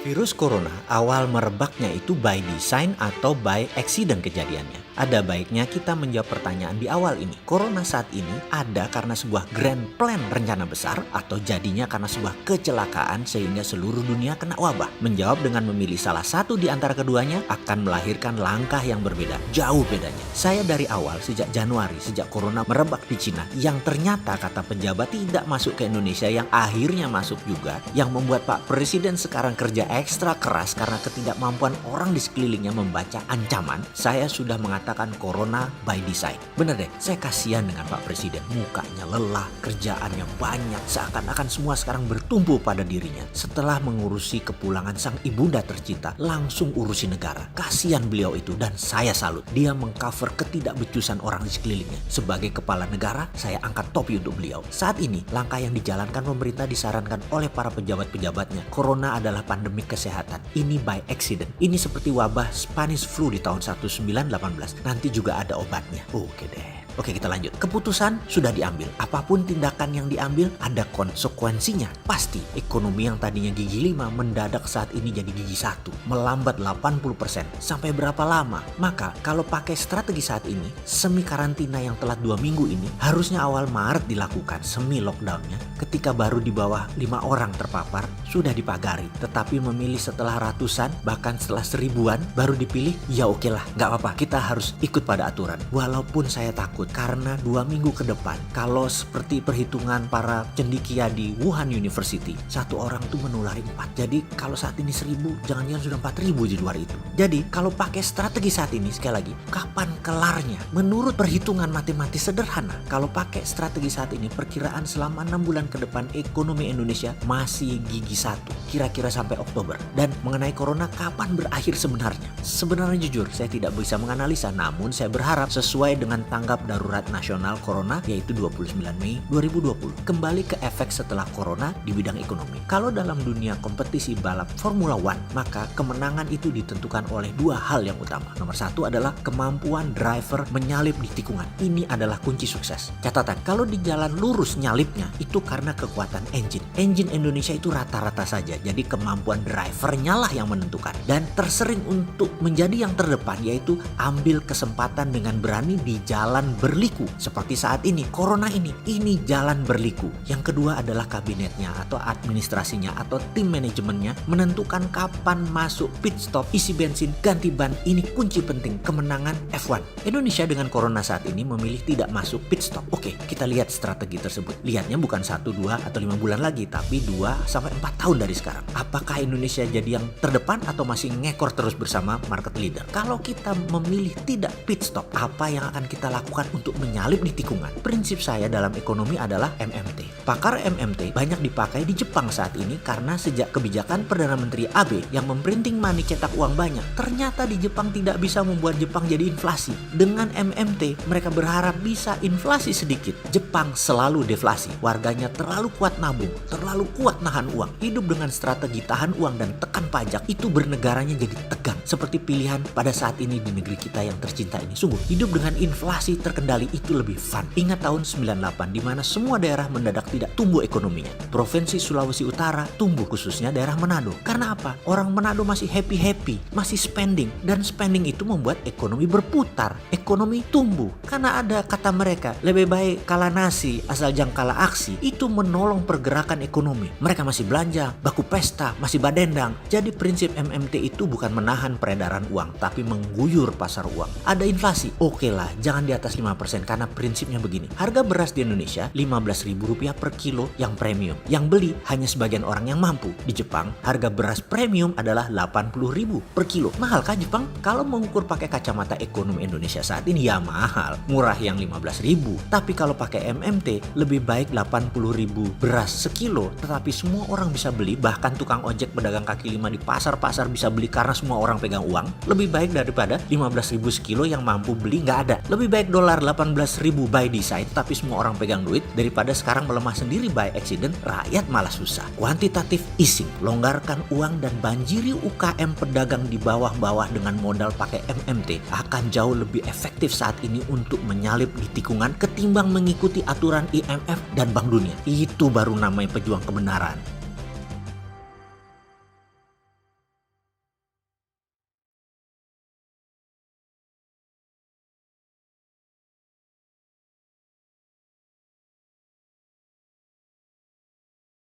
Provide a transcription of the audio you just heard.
Virus corona awal merebaknya itu by design atau by accident kejadiannya. Ada baiknya kita menjawab pertanyaan di awal ini. Corona saat ini ada karena sebuah grand plan rencana besar atau jadinya karena sebuah kecelakaan sehingga seluruh dunia kena wabah. Menjawab dengan memilih salah satu di antara keduanya akan melahirkan langkah yang berbeda. Jauh bedanya. Saya dari awal sejak Januari, sejak corona merebak di Cina, yang ternyata kata pejabat tidak masuk ke Indonesia, yang akhirnya masuk juga, yang membuat Pak Presiden sekarang kerja ekstra keras karena ketidakmampuan orang di sekelilingnya membaca ancaman. Saya sudah mengatakan corona by design. Bener deh, saya kasihan dengan Pak Presiden. Mukanya lelah, kerjaannya banyak, seakan-akan semua sekarang bertumpu pada dirinya. Setelah mengurusi kepulangan sang ibunda tercinta, langsung urusi negara. Kasihan beliau itu dan saya salut. Dia mengcover ketidakbecusan orang di sekelilingnya. Sebagai kepala negara, saya angkat topi untuk beliau. Saat ini, langkah yang dijalankan pemerintah disarankan oleh para pejabat-pejabatnya. Corona adalah pandemi kesehatan. Ini by accident. Ini seperti wabah Spanish flu di tahun 1918. Nanti juga ada obatnya. Oke deh. Oke, kita lanjut. Keputusan sudah diambil. Apapun tindakan yang diambil ada konsekuensinya. Pasti ekonomi yang tadinya gigi 5 mendadak saat ini jadi gigi 1. Melambat 80%. Sampai berapa lama? Maka kalau pakai strategi saat ini, semi karantina yang telat 2 minggu ini harusnya awal Maret dilakukan semi lockdownnya. Ketika baru di bawah 5 orang terpapar, sudah dipagari. Tetapi memilih setelah ratusan, bahkan setelah 1000-an baru dipilih, ya oke lah, gak apa-apa, kita harus ikut pada aturan. Walaupun saya takut karena 2 minggu ke depan, kalau seperti perhitungan para cendekia di Wuhan University, 1 orang tuh menulari 4. Jadi kalau saat ini 1000, jangan-jangan sudah 4000 di luar itu. Jadi kalau pakai strategi saat ini, sekali lagi, kapan kelarnya? Menurut perhitungan matematis sederhana, kalau pakai strategi saat ini, perkiraan selama 6 bulan ke depan ekonomi Indonesia masih gigi 1, kira-kira sampai Oktober. Dan mengenai corona, kapan berakhir sebenarnya? Sebenarnya jujur, saya tidak bisa menganalisa, namun saya berharap sesuai dengan tanggap darurat nasional corona, yaitu 29 Mei 2020. Kembali ke efek setelah corona di bidang ekonomi. Kalau dalam dunia kompetisi balap Formula One, maka kemenangan itu ditentukan oleh 2 hal yang utama. Nomor 1 adalah kemampuan driver menyalip di tikungan. Ini adalah kunci sukses. Catatan, kalau di jalan lurus nyalipnya, itu karena kekuatan engine. Engine Indonesia itu rata-rata saja, jadi kemampuan drivernya lah yang menentukan. Dan tersering untuk menjadi yang terdepan, yaitu ambil kesempatan dengan berani di jalan berliku. Seperti saat ini, corona ini jalan berliku. Yang kedua adalah kabinetnya atau administrasinya atau tim manajemennya menentukan kapan masuk pit stop, isi bensin, ganti ban. Ini kunci penting kemenangan F1. Indonesia dengan corona saat ini memilih tidak masuk pit stop. Oke, kita lihat strategi tersebut. Lihatnya bukan 1, 2, atau 5 bulan lagi, tapi 2-4 tahun dari sekarang. Apakah Indonesia jadi yang terdepan atau masih ngekor terus bersama market leader? Kalau kita memilih tidak pit stop, apa yang akan kita lakukan untuk menyalip di tikungan? Prinsip saya dalam ekonomi adalah MMT. Pakar MMT banyak dipakai di Jepang saat ini karena sejak kebijakan Perdana Menteri Abe yang memprinting money, cetak uang banyak, ternyata di Jepang tidak bisa membuat Jepang jadi inflasi. Dengan MMT, mereka berharap bisa inflasi sedikit. Jepang selalu deflasi. Warganya terlalu kuat nabung, terlalu kuat nahan uang. Hidup dengan strategi tahan uang dan tekan pajak, itu bernegaranya jadi tegang. Seperti pilihan pada saat ini di negeri kita yang tercinta ini. Sungguh, hidup dengan inflasi terkendali itu lebih fun. Ingat tahun 98 di mana semua daerah mendadak tidak tumbuh ekonominya. Provinsi Sulawesi Utara tumbuh, khususnya daerah Manado. Karena apa? Orang Manado masih happy-happy, masih spending. Dan spending itu membuat ekonomi berputar. Ekonomi tumbuh. Karena ada kata mereka, lebih baik kalah nasi asal jangan kalah aksi. Itu menolong pergerakan ekonomi. Mereka masih belanja, baku pesta, masih badendang. Jadi prinsip MMT itu bukan menahan peredaran uang, tapi mengguyur pasar uang. Ada inflasi, oke lah, jangan di atas 5%, karena prinsipnya begini. Harga beras di Indonesia Rp15.000 per kilo yang premium. Yang beli hanya sebagian orang yang mampu. Di Jepang, harga beras premium adalah Rp80.000 per kilo. Mahalkah Jepang? Kalau mengukur pakai kacamata ekonomi Indonesia saat ini, ya mahal. Murah yang Rp15.000. Tapi kalau pakai MMT, lebih baik Rp80.000 beras sekilo, tetapi semua orang bisa beli, bahkan tukang ojek pedagang kaki 5 di pasar-pasar bisa beli karena semua orang pegang uang. Lebih baik daripada Rp15.000 sekilo yang mampu beli nggak ada. Lebih baik dolar 18.000 by design tapi semua orang pegang duit, daripada sekarang melemah sendiri by accident, rakyat malah susah. Quantitative easing, longgarkan uang dan banjiri UKM pedagang di bawah-bawah dengan modal pakai MMT akan jauh lebih efektif saat ini untuk menyalip di tikungan ketimbang mengikuti aturan IMF dan Bank Dunia. Itu baru namanya pejuang kebenaran.